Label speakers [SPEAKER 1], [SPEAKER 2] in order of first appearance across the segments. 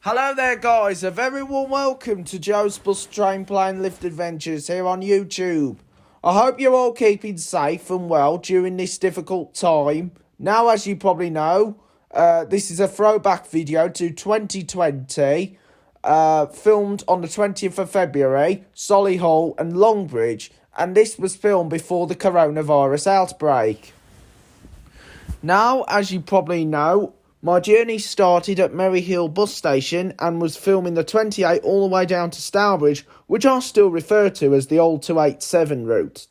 [SPEAKER 1] Hello there guys, a very warm welcome to Joe's Bus Train Plane Lift Adventures here on YouTube. I hope you're all keeping safe and well during this difficult time. Now, as you probably know, this is a throwback video to 2020, filmed on the 20th of February, Solihull and Longbridge, and this was filmed before the coronavirus outbreak. Now, as you probably know, my journey started at Maryhill bus station and was filming the 28 all the way down to Stourbridge, which I still refer to as the old 287 route.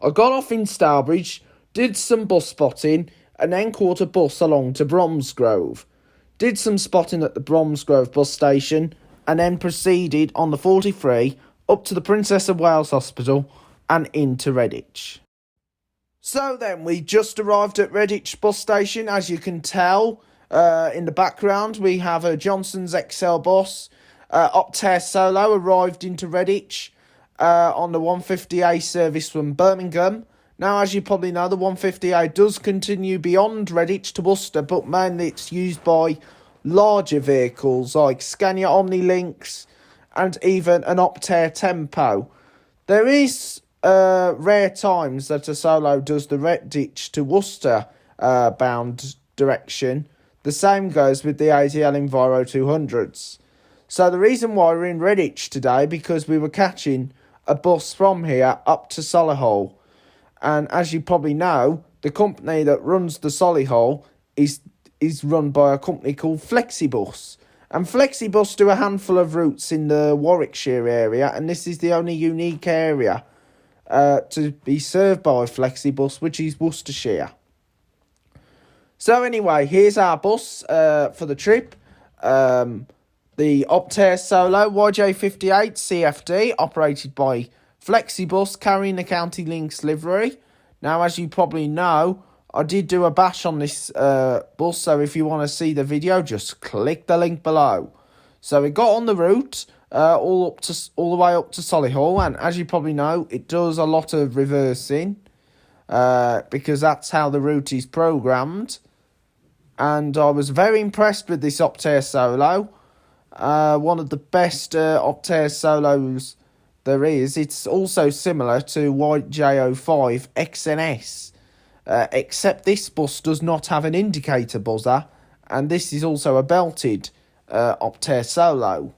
[SPEAKER 1] I got off in Stourbridge, did some bus spotting, and then caught a bus along to Bromsgrove. Did some spotting at the Bromsgrove bus station, and then proceeded on the 43 up to the Princess of Wales Hospital and into Redditch. So then, we just arrived at Redditch bus station. As you can tell, in the background, we have a Johnson's XL bus. Optare Solo arrived into Redditch on the 150A service from Birmingham. Now, as you probably know, the 150A does continue beyond Redditch to Worcester, but mainly it's used by larger vehicles like Scania Omnilinks and even an Optare Tempo. There is rare times that a Solo does the Redditch to Worcester bound direction. The same goes with the ATL Enviro 200s. So the reason why we're in Redditch today, because we were catching a bus from here up to Solihull. And as you probably know, the company that runs the Solihull is run by a company called Flexibus. And Flexibus do a handful of routes in the Warwickshire area, and this is the only unique area to be served by Flexibus, which is Worcestershire. So anyway, here's our bus for the trip. The Optare Solo YJ58 CFD, operated by Flexibus, carrying the County Links livery. Now, as you probably know, I did do a bash on this bus, so if you want to see the video, just click the link below. So we got on the route, all the way up to Solihull, and as you probably know, it does a lot of reversing, because that's how the route is programmed. And I was very impressed with this Optare Solo. One of the best Optare Solos there is. It's also similar to YJ05 XNS, except this bus does not have an indicator buzzer, and this is also a belted Optare Solo.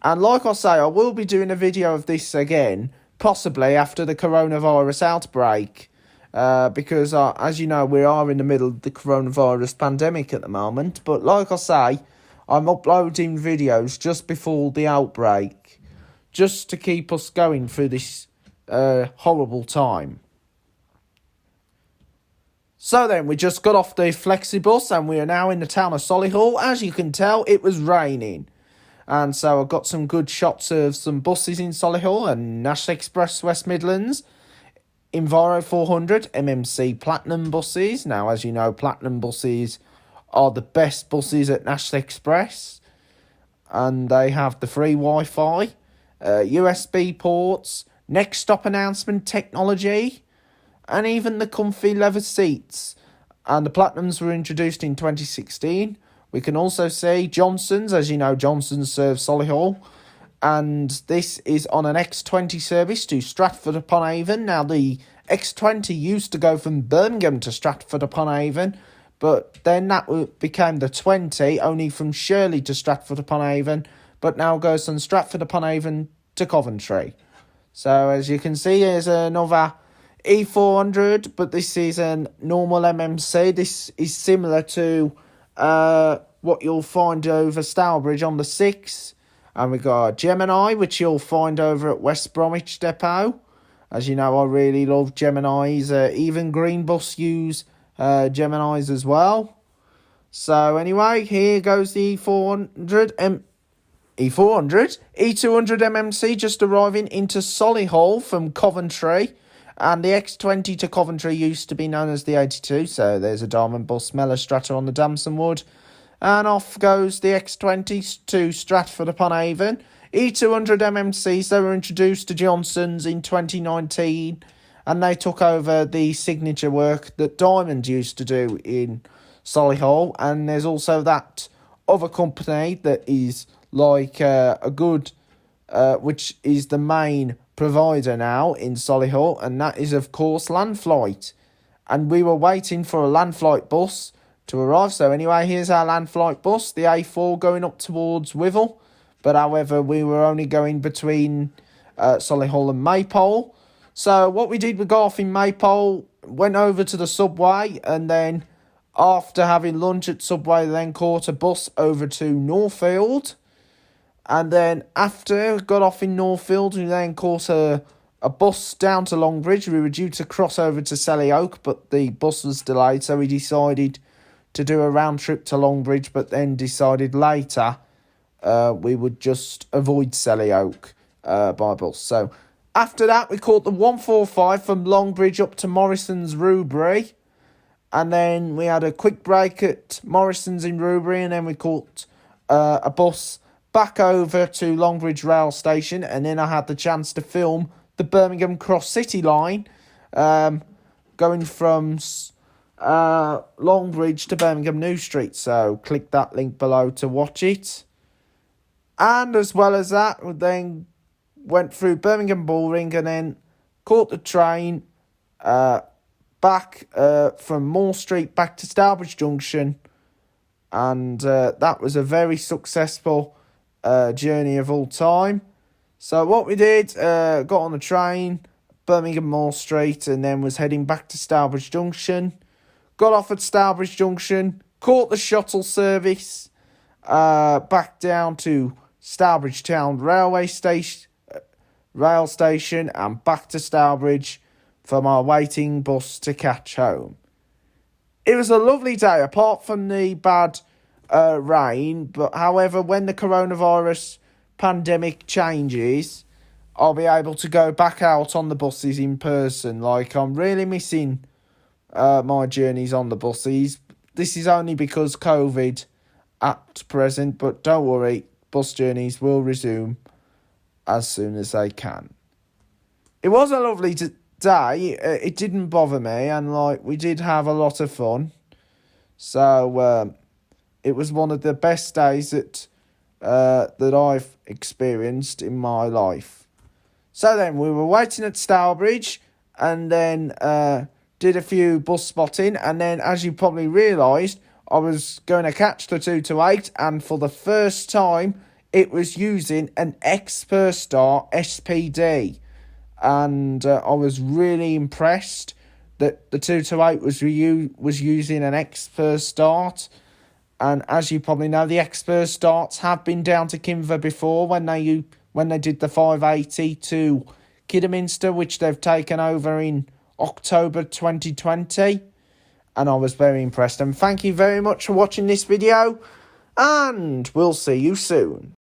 [SPEAKER 1] And like I say, I will be doing a video of this again, possibly after the coronavirus outbreak, because as you know, we are in the middle of the coronavirus pandemic at the moment. But like I say, I'm uploading videos just before the outbreak, just to keep us going through this horrible time. So then, we just got off the Flexibus and we are now in the town of Solihull. As you can tell, it was raining. And so I've got some good shots of some buses in Solihull and National Express West Midlands, Enviro 400, MMC Platinum buses. Now, as you know, Platinum buses are the best buses at National Express. And they have the free Wi-Fi, USB ports, next stop announcement technology, and even the comfy leather seats. And the Platinums were introduced in 2016. We can also see Johnson's. As you know, Johnson's serves Solihull. And this is on an X20 service to Stratford-upon-Avon. Now, the X20 used to go from Birmingham to Stratford-upon-Avon, but then that became the 20, only from Shirley to Stratford-upon-Avon, but now goes from Stratford-upon-Avon to Coventry. So, as you can see, here's another E400, but this is a normal MMC. This is similar to what you'll find over Stourbridge on the 6. And we got a Gemini, which you'll find over at West Bromwich Depot. As you know, I really love Geminis. Even Green Bus use Geminis as well. So anyway, here goes the E400 E200 MMC just arriving into Solihull from Coventry. And the X20 to Coventry used to be known as the 82. So there's a Diamond Bus Smeller Strata on the Damson Wood. And off goes the X20 to Stratford-upon-Avon. E200 MMCs, they were introduced to Johnson's in 2019. And they took over the signature work that Diamond used to do in Solihull. And there's also that other company that is like a good, which is the main provider now in Solihull, and that is of course Landflight. And we were waiting for a Landflight bus to arrive. So anyway, here's our Landflight bus, the A4 going up towards Withell. But however, we were only going between Solihull and Maypole. So what we did, we got off in Maypole, went over to the subway, and then after having lunch at Subway, then caught a bus over to Northfield. And then after got off in Northfield, we then caught a bus down to Longbridge. We were due to cross over to Solihull, but the bus was delayed, so we decided to do a round trip to Longbridge, but then decided later we would just avoid Solihull by bus. So after that, we caught the 145 from Longbridge up to Morrison's Rubery. And then we had a quick break at Morrison's in Rubery, and then we caught a bus back over to Longbridge rail station, and then I had the chance to film the Birmingham Cross City line, going from Longbridge to Birmingham New Street. So click that link below to watch it. And as well as that, we then went through Birmingham Bullring and then caught the train back from Moore Street back to Stourbridge Junction. And that was a very successful journey of all time. So what we did, got on the train, Birmingham Moore Street, and then was heading back to Stourbridge Junction. Got off at Stourbridge Junction, caught the shuttle service back down to Stourbridge Town rail station, and back to Stourbridge for my waiting bus to catch home. It was a lovely day, apart from the bad rain. But however, when the coronavirus pandemic changes, I'll be able to go back out on the buses in person. Like, I'm really missing my journeys on the buses. This is only because COVID at present, but don't worry, bus journeys will resume as soon as they can. It was a lovely day. It didn't bother me, and like, we did have a lot of fun. So it was one of the best days that I've experienced in my life. So then we were waiting at Stourbridge, and then did a few bus spotting, and then, as you probably realised, I was going to catch the 228, and for the first time it was using an X-Per-Star SPD, and I was really impressed that the 228 was using an X-Per-Start. And as you probably know, the X-Per-Starts have been down to Kinver before when they did the 580 to Kidderminster, which they've taken over in October 2020. And I was very impressed. And thank you very much for watching this video, and we'll see you soon.